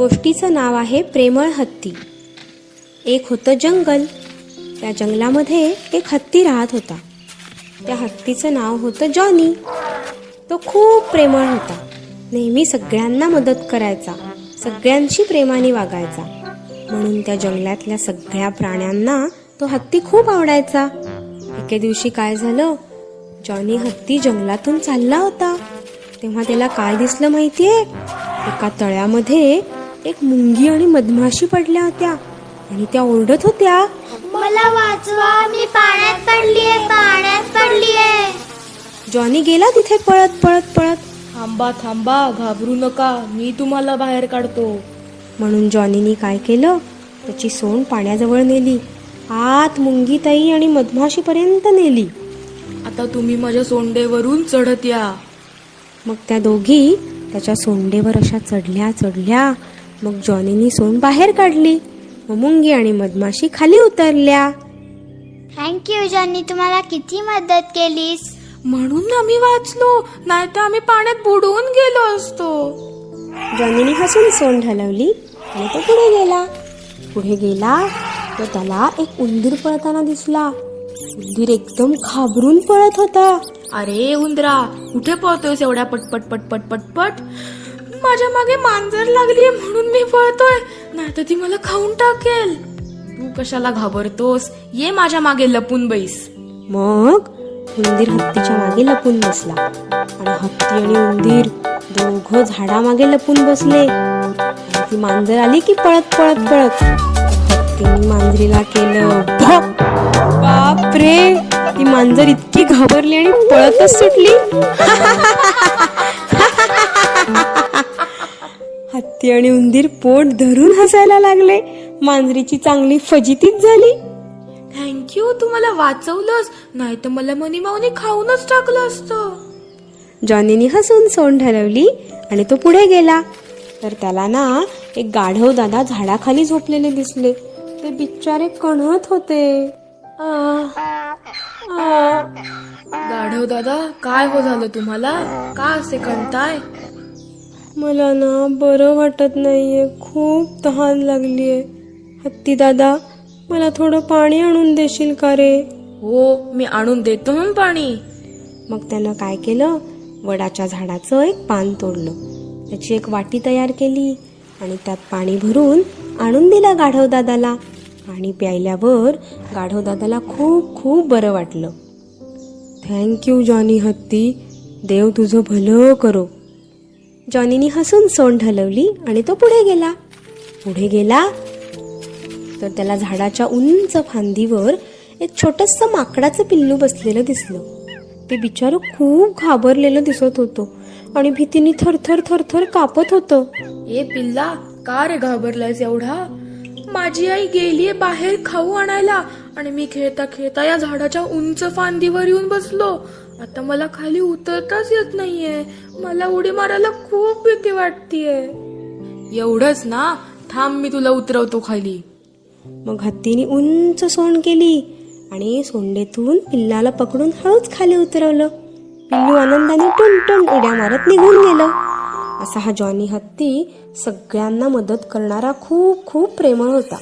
गोष्टीचं नाव आहे प्रेमळ हत्ती. एक होतं जंगल. त्या जंगलामध्ये एक हत्ती राहत होता. त्या हत्तीचं नाव होतं जॉनी. तो खूप प्रेमळ होता. नेहमी सगळ्यांना मदत करायचा, सगळ्यांशी प्रेमाने वागायचा. म्हणून त्या जंगलातल्या सगळ्या प्राण्यांना तो हत्ती खूप आवडायचा. एके दिवशी काय झालं, जॉनी हत्ती जंगलातून चालला होता. तेव्हा त्याला काय दिसलं माहितीये? एका तळ्यामध्ये एक मुंगी आणि मधमाशी पडल्या होत्या आणि त्या ओरडत होत्या, मला वाचवा, मी पाण्यात पडलीये, पाण्यात पडलीये. जॉनी गेला तिथे पळत पळत पळत. थांबा थांबा, घाबरू नका, मी तुम्हाला बाहेर काढतो. म्हणून जॉनीनी काय केलं, त्याची सोंड पाण्याजवळ नेली, आत मुंगीताई आणि मधमाशीपर्यंत नेली. आता तुम्ही माझ्या सोंडेवरून चढत या. मग त्या दोघी त्याच्या सोंडेवर अशा चढल्या. मग जॉनीनी सोंड बाहेर काढली. मग मुंगी आणि मधमाशी खाली उतरल्या. थँक्यू जॉनी, तुम्हाला किती मदत केलीस. म्हणून आम्ही वाचलो, नाही तर आम्ही पाण्यात बुडून गेलो असतो. जॉनीनी हसून सोंड हलवली आणि तो पुढे गेला तर त्याला एक उंदीर पळताना दिसला. उंदीर एकदम घाबरून पळत होता. अरे उंदरा, कुठे पळतोयस एवढ्या पटपट पटपट पटपट? माझ्या मागे मांजर लागलीये म्हणून मी पळतोय, नाही तर ती मला खाऊन टाकेल. तू कशाला घाबरतोस? ये माझ्या मागे लपून बैस. मग उंदीर हत्तीच्या मागे लपून बसला आणि हत्ती आणि उंदीर दोघं झाडामागे लपून बसले. आणि ती मांजर आली की पळत हत्तीने मांजरीला केलं भोक. बापरे, ती मांजर इतकी घाबरली आणि पळतच सुटली. हत्ती आणि उंदीर पोट धरून हसायला लागले. मांजरीची चांगली फजितीच झाली. थँक्यू, तू मला वाचवलंस, नाही तर मला मनीमाऊनी खाऊनच टाकलं असतं. जॉनीनी हसून सोंड हलवली आणि तो पुढे गेला तर त्याला ना एक गाढव दादा झाडाखाली झोपलेले दिसले. ते बिचारे कणत होते. गाढव दादा, काय हो झालं तुम्हाला? का असे कणताय? मला ना बरं वाटत नाहीये, खूप तहान लागलीये. हत्ती दादा, मला थोडं पाणी आणून देशील का रे? हो, मी आणून देतो ना पाणी. मग त्यानं काय केलं, वडाच्या झाडाचं एक पान तोडलं, त्याची एक वाटी तयार केली आणि त्यात पाणी भरून आणून दिलं गाढव दादाला. पाणी प्यायल्यावर गाढव दादाला खूप खूप बरं वाटलं. थँक्यू जॉनी हत्ती, देव तुझं भलं करो. जॉनीनी हसून सोंड हलवली आणि तो पुढे गेला तर त्याला झाडाच्या उंच फांदीवर एक छोटंसं माकडाचं पिल्लू बसलेलं दिसलं. ते बिचारं खूप घाबरलेलं दिसत होतं आणि भीतीने थरथर कापत होतं. ए पिल्ला, का रे घाबरलायस एवढा? माझी आई गेलीये बाहेर खाऊ आणायला आणि मी खेळता खेळता या झाडाच्या उंच फांदीवर येऊन बसलो. आता मला खाली उतरताच येत नाहीये. मला उडी मारायला खूप भीती वाटतेय. एवढंच ना, थांब, मी तुला उतरवतो खाली. मग हत्तीने उंच सोंड केली आणि सोंडेतून पिल्लाला पकडून हळूच खाली उतरवलं. पिल्लू आनंदाने टुन उड्या मारत निघून गेलं. असा हा जॉनी हत्ती सगळ्यांना मदत करणारा खूप खूप प्रेमळ होता.